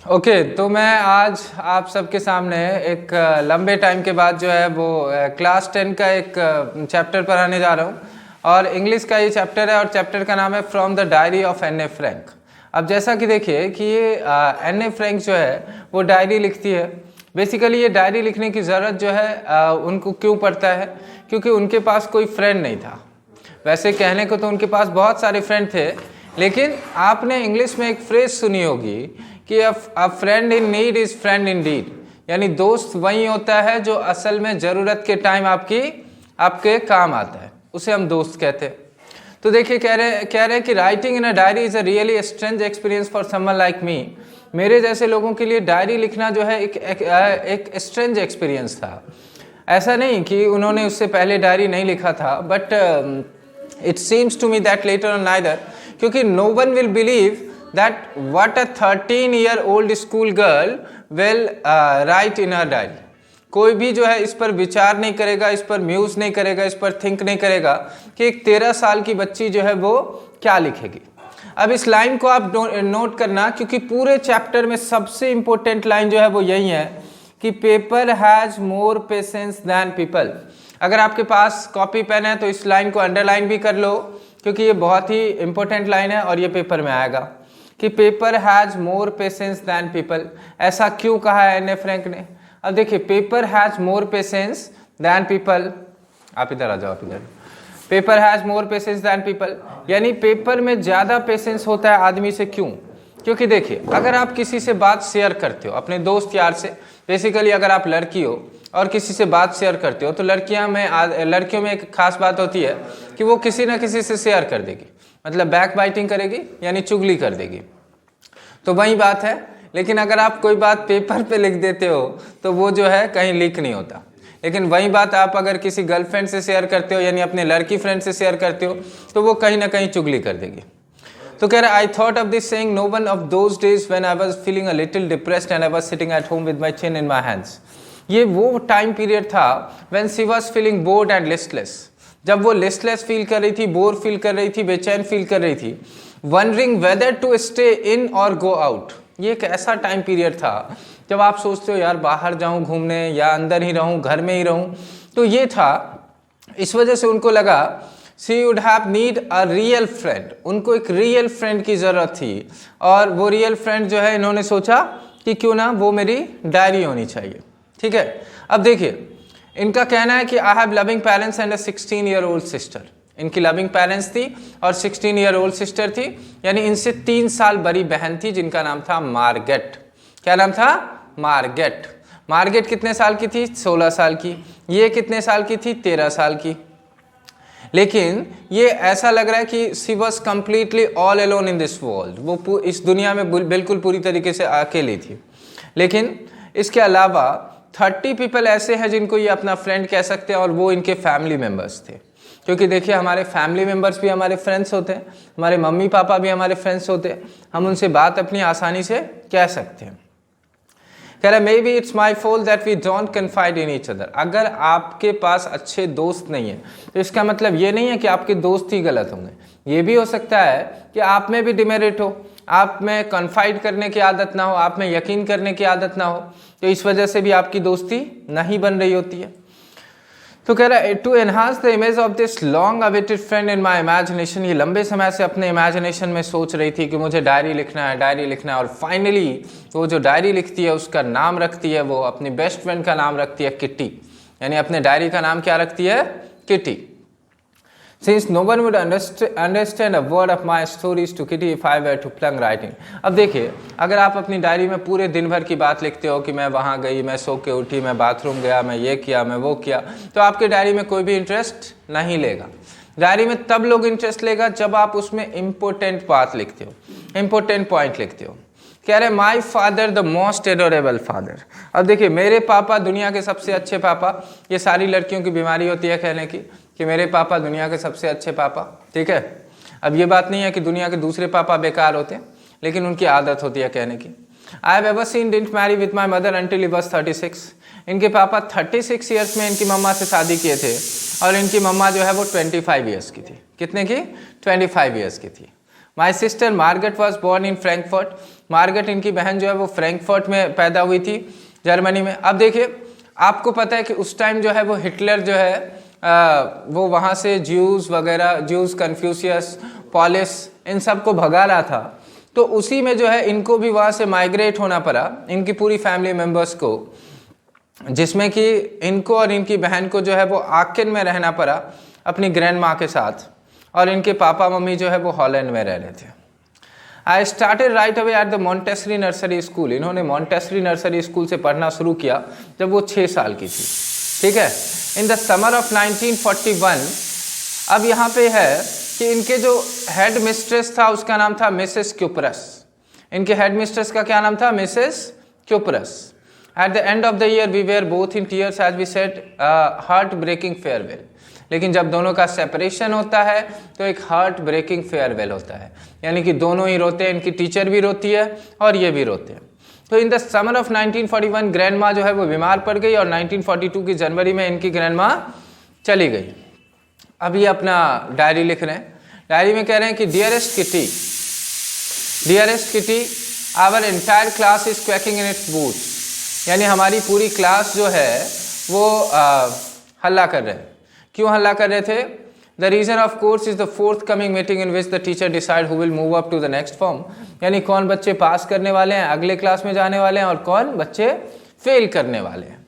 Okay तो मैं आज आप सबके सामने एक लंबे टाइम के बाद जो है वो क्लास 10 का एक चैप्टर पढ़ाने जा रहा हूँ और इंग्लिश का ये चैप्टर है और चैप्टर का नाम है from the diary of Anne Frank. अब जैसा कि देखिए कि ये एन ए फ्रैंक जो है वो डायरी लिखती है। बेसिकली ये डायरी लिखने की ज़रूरत जो है उनको क्यों पड़ता है, क्योंकि उनके पास कोई फ्रेंड नहीं था। वैसे कहने को तो उनके पास बहुत सारे फ्रेंड थे, लेकिन आपने इंग्लिश में एक फ्रेज सुनी होगी कि a friend in need is friend in deed, यानी दोस्त वही होता है जो असल में ज़रूरत के टाइम आपके काम आता है, उसे हम दोस्त कहते हैं। तो देखिए कह रहे हैं कि writing in a diary is a really strange experience for someone like me. मेरे जैसे लोगों के लिए डायरी लिखना जो है एक स्ट्रेंज एक्सपीरियंस था। ऐसा नहीं कि उन्होंने उससे पहले डायरी नहीं लिखा था, but it seems to me that later on neither, क्योंकि no one will believe that what a 13-year-old school girl will write in her diary। कोई भी जो है इस पर विचार नहीं करेगा, इस पर म्यूज नहीं करेगा, इस पर थिंक नहीं करेगा कि एक 13 साल की बच्ची जो है वो क्या लिखेगी। अब इस लाइन को आप नोट करना, क्योंकि पूरे चैप्टर में सबसे इंपॉर्टेंट लाइन जो है वो यही है कि paper has more patience than people. अगर आपके पास कॉपी पेन है तो इस लाइन को अंडरलाइन भी कर लो, क्योंकि ये बहुत ही इंपॉर्टेंट लाइन है और ये पेपर में आएगा कि paper has more patience than people. ऐसा क्यों कहा है एन ए फ्रैंक ने? अब देखिए, paper has more patience than people, आप इधर आ जाओ, आप इधर। Paper has more patience than people, यानी पेपर में ज़्यादा पेशेंस होता है आदमी से। क्यों? क्योंकि देखिए, अगर आप किसी से बात शेयर करते हो अपने दोस्त यार से, बेसिकली अगर आप लड़की हो और किसी से बात शेयर करते हो तो लड़कियों में एक खास बात होती है कि वो किसी ना किसी से शेयर कर देगी, मतलब बैक बाइटिंग करेगी, यानी चुगली कर देगी। तो वही बात है। लेकिन अगर आप कोई बात पेपर पे लिख देते हो तो वो जो है कहीं लीक नहीं होता। लेकिन वही बात आप अगर किसी गर्लफ्रेंड से शेयर करते हो, यानी अपने लड़की फ्रेंड से शेयर करते हो, तो वो कहीं ना कहीं चुगली कर देगी। तो कह रहा है, I thought of this saying no one of those days when I was feeling a little depressed and I was sitting at home with my chin in my hands. ये वो टाइम पीरियड था when she was feeling bored and listless, जब वो listless feel कर रही थी, bore feel कर रही थी, बेचैन फील कर रही थी। Wondering whether to stay in or go out, ये एक ऐसा टाइम पीरियड था जब आप सोचते हो यार बाहर जाऊं घूमने या अंदर ही रहूं, घर में ही रहूं। तो ये था, इस वजह से उनको लगा she would have need a real friend, उनको एक रियल फ्रेंड की ज़रूरत थी। और वो रियल फ्रेंड जो है, इन्होंने सोचा कि क्यों ना वो मेरी डायरी होनी चाहिए। ठीक है, अब देखिए, इनका कहना है कि I have loving parents and a 16-year-old sister. इनकी लविंग पेरेंट्स थी और 16-year-old सिस्टर थी, यानी इनसे 3 साल बड़ी बहन थी जिनका नाम था मार्गेट। क्या नाम था? मार्गेट। मार्गेट कितने साल की थी? 16 साल की। ये कितने साल की थी? 13 साल की। लेकिन ये ऐसा लग रहा है कि she was completely all alone in this world, वो इस दुनिया में बिल्कुल पूरी तरीके से अकेली थी। लेकिन इसके अलावा 30 पीपल ऐसे हैं जिनको ये अपना फ्रेंड कह सकते हैं, और वो इनके फैमिली मेम्बर्स थे। क्योंकि देखिए, हमारे फैमिली मेम्बर्स भी हमारे फ्रेंड्स होते हैं, हमारे मम्मी पापा भी हमारे फ्रेंड्स होते हैं, हम उनसे बात अपनी आसानी से कह सकते हैं। कह रहा है, maybe it's my fault that we don't confide in each other. अगर आपके पास अच्छे दोस्त नहीं है तो इसका मतलब ये नहीं है कि आपके दोस्त ही गलत होंगे। ये भी हो सकता है कि आप में भी डिमेरिट हो, आप में कन्फाइड करने की आदत ना हो, आप में यकीन करने की आदत ना हो, तो इस वजह से भी आपकी दोस्ती नहीं बन रही होती है। तो कह रहा है, to enhance the image of this long awaited friend in my imagination, ये लंबे समय से अपने इमेजिनेशन में सोच रही थी कि मुझे डायरी लिखना है, डायरी लिखना है। और फाइनली वो जो डायरी लिखती है उसका नाम रखती है, वो अपनी बेस्ट फ्रेंड का नाम रखती है किट्टी, यानी अपने डायरी का नाम क्या रखती है? Kitty. Since no one would understand a word of my stories to Kitty if I were to plunge writing। अब देखिए, अगर आप अपनी डायरी में पूरे दिन भर की बात लिखते हो कि मैं वहाँ गई, मैं सो के उठी, मैं बाथरूम गया, मैं ये किया, मैं वो किया, तो आपके डायरी में कोई भी इंटरेस्ट नहीं लेगा। डायरी में तब लोग इंटरेस्ट लेगा जब आप उसमें इम्पोर्टेंट बात लिखते हो, इम्पोर्टेंट पॉइंट लिखते हो। कह रहे, my father the most adorable father. अब देखिए, मेरे पापा दुनिया के सबसे अच्छे पापा, ये सारी लड़कियों की बीमारी होती है कहने की कि मेरे पापा दुनिया के सबसे अच्छे पापा। ठीक है, अब ये बात नहीं है कि दुनिया के दूसरे पापा बेकार होते हैं, लेकिन उनकी आदत होती है कहने की। I have ever seen didn't marry with my mother until he was 36। इनके पापा 36 ईयर्स में इनकी मम्मा से शादी किए थे और इनकी मम्मा जो है वो 25 ईयर्स की थी। कितने की? 25 ईयर्स की थी। My sister Margaret was born in Frankfurt. Margaret इनकी बहन जो है वो फ्रैंकफर्ट में पैदा हुई थी, जर्मनी में। अब देखिए, आपको पता है कि उस टाइम जो है वो हिटलर जो है वो वहाँ से ज्यूज़ वगैरह, ज्यूज़, कन्फ्यूशियस, पॉलिस, इन सब को भगा रहा था। तो उसी में जो है इनको भी वहाँ से माइग्रेट होना पड़ा, इनकी पूरी फैमिली मेम्बर्स को, जिसमें कि इनको और इनकी बहन को जो है वो आकिन में रहना पड़ा अपनी ग्रैंड माँ के साथ, और इनके पापा मम्मी जो है वो हॉलैंड में रह रहे थे। I started right away at the Montessori nursery school. इन्होंने मॉन्टेसरी नर्सरी स्कूल से पढ़ना शुरू किया जब वो 6 साल की थी, ठीक है, इन द समर ऑफ 1941। अब यहाँ पे है कि इनके जो हेड मिस्ट्रेस था उसका नाम था मिसेस क्यूपरस। इनके हेड मिस्ट्रेस का क्या नाम था? Mrs Kuperus. At the end of the year we were both in tears as we said heart breaking farewell. लेकिन जब दोनों का सेपरेशन होता है तो एक हार्ट ब्रेकिंग फेयरवेल होता है, यानी कि दोनों ही रोते हैं, इनकी टीचर भी रोती है और ये भी रोते हैं। तो in the summer of 1941 grand माँ जो है वो बीमार पड़ गई और 1942 की जनवरी में इनकी ग्रैंड माँ चली गई। अब ये अपना डायरी लिख रहे हैं। डायरी में कह रहे हैं कि dearest Kitty, our entire class is quacking in its boots. यानी हमारी पूरी क्लास जो है वो हल्ला कर रहे हैं। क्यों हल्ला कर रहे थे? The reason of course is the forthcoming meeting in which the teacher decide who will move up to the next form. यानी कौन बच्चे पास करने वाले हैं, अगले क्लास में जाने वाले हैं, और कौन बच्चे फेल करने वाले हैं।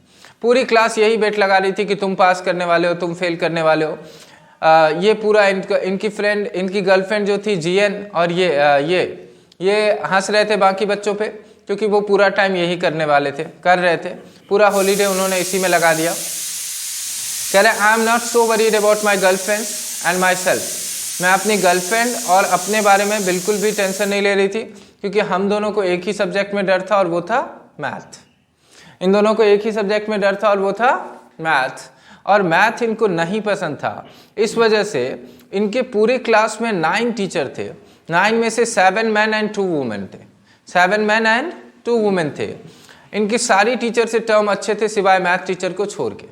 पूरी क्लास यही बेट लगा रही थी कि तुम पास करने वाले हो, तुम फेल करने वाले हो। ये पूरा इनकी फ्रेंड, इनकी गर्लफ्रेंड जो थी जीएन, और ये हंस रहे थे बाकी बच्चों पे, क्योंकि वो पूरा टाइम यही कर रहे थे। पूरा हॉलीडे उन्होंने इसी में लगा दिया। कह रहे I am not so worried about my girlfriend and my self. मैं अपनी गर्लफ्रेंड और अपने बारे में बिल्कुल भी टेंशन नहीं ले रही थी, क्योंकि हम दोनों को एक ही सब्जेक्ट में डर था और वो था मैथ। इन दोनों को एक ही सब्जेक्ट में डर था और वो था मैथ, और मैथ इनको नहीं पसंद था। इस वजह से इनके पूरे क्लास में 9 टीचर थे। 9 में से 7 मैन एंड 2 वुमेन थे। 7 मैन एंड 2 वुमेन थे। इनकी सारी टीचर से टर्म अच्छे थे सिवाय मैथ टीचर को छोड़ के,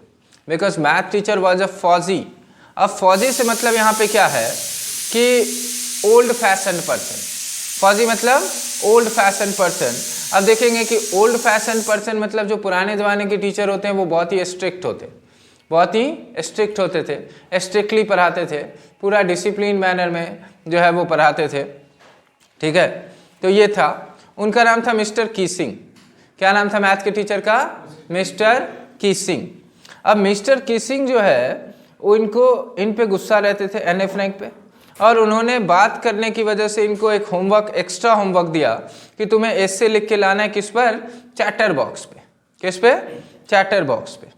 because math teacher was a फौजी। अब फौजी से मतलब यहाँ पे क्या है कि ओल्ड फैशन पर्सन। फौजी मतलब ओल्ड फैशन पर्सन। अब देखेंगे कि ओल्ड फैशन पर्सन मतलब जो पुराने ज़माने के टीचर होते हैं वो बहुत ही स्ट्रिक्ट होते थे, स्ट्रिक्टली पढ़ाते थे, पूरा डिसिप्लिन मैनर में जो है वो पढ़ाते थे, ठीक है। तो ये था, उनका नाम था मिस्टर कीसिंग। क्या नाम था मैथ के टीचर का? मिस्टर कीसिंग। अब मिस्टर कीसिंग जो है वो इन पे गुस्सा रहते थे, एने फ्रैंक पे, और उन्होंने बात करने की वजह से इनको एक एक्स्ट्रा होमवर्क दिया कि तुम्हें एसे लिख के लाना है। किस पर? चैटर बॉक्स पे। किस पे? चैटर बॉक्स पे।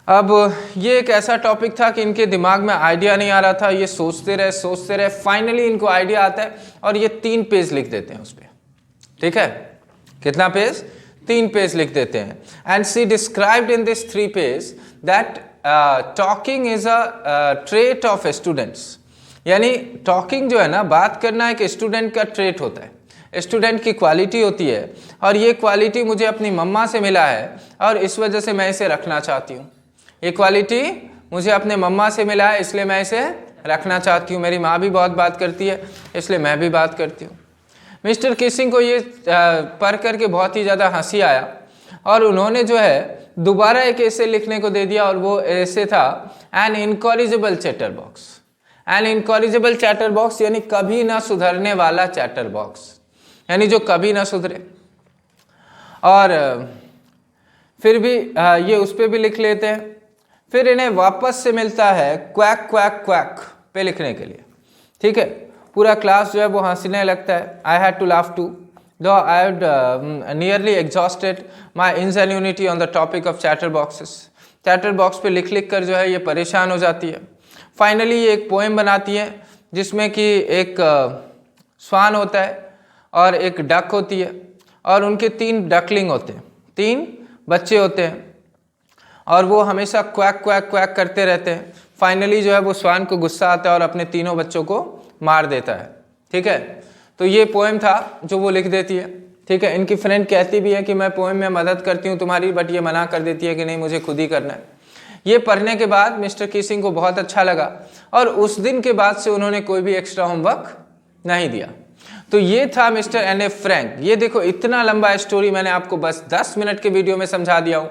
अब ये एक ऐसा टॉपिक था कि इनके दिमाग में आइडिया नहीं आ रहा था, ये सोचते रहे, फाइनली इनको आइडिया आता है और ये 3 पेज लिख देते हैं उस पर, ठीक है। कितना पेज? 3 पेज लिख देते हैं। And she described in this 3 page that talking is a trait of students. यानी टॉकिंग जो है ना, बात करना एक स्टूडेंट का ट्रेट होता है, स्टूडेंट की क्वालिटी होती है, और ये क्वालिटी मुझे अपनी मम्मा से मिला है और इस वजह से मैं इसे रखना चाहती हूँ। ये क्वालिटी मुझे अपने मम्मा से मिला है, इसलिए मैं इसे रखना चाहती हूँ। मेरी माँ भी बहुत बात करती है, इसलिए मैं भी बात करती हूँ। मिस्टर किसिंग को ये पढ़ करके बहुत ही ज़्यादा हंसी आया और उन्होंने जो है दोबारा एक ऐसे लिखने को दे दिया, और वो ऐसे था an incorrigible chatterbox. An incorrigible chatterbox यानी कभी ना सुधरने वाला चैटर बॉक्स, यानी जो कभी ना सुधरे। और फिर भी ये उस पर भी लिख लेते हैं। फिर इन्हें वापस से मिलता है क्वैक क्वैक क्वैक पे लिखने के लिए, ठीक है। पूरा क्लास जो है वो हंसने लगता है। I had to laugh to though I had nearly exhausted my ingenuity on the topic of chatter boxes. Chatter box पे लिख लिख कर जो है ये परेशान हो जाती है। फाइनली ये एक पोएम बनाती है जिसमें कि एक स्वान होता है और एक डक होती है, और उनके 3 डकलिंग होते हैं, 3 बच्चे होते हैं, और वो हमेशा क्वैक क्वैक क्वैक करते रहते हैं। फाइनली जो है वो स्वान को गुस्सा आता है और अपने 3 बच्चों को मार देता है, ठीक है। तो ये पोएम था जो वो लिख देती है, ठीक है। इनकी फ्रेंड कहती भी है कि मैं पोएम में मदद करती हूँ तुम्हारी, बट ये मना कर देती है कि नहीं, मुझे खुद ही करना है। ये पढ़ने के बाद मिस्टर किसिंग को बहुत अच्छा लगा और उस दिन के बाद से उन्होंने कोई भी एक्स्ट्रा होमवर्क नहीं दिया। तो ये था मिस्टर एन ए फ्रैंक। ये देखो इतना लंबा स्टोरी मैंने आपको बस 10 मिनट के वीडियो में समझा दिया हूँ।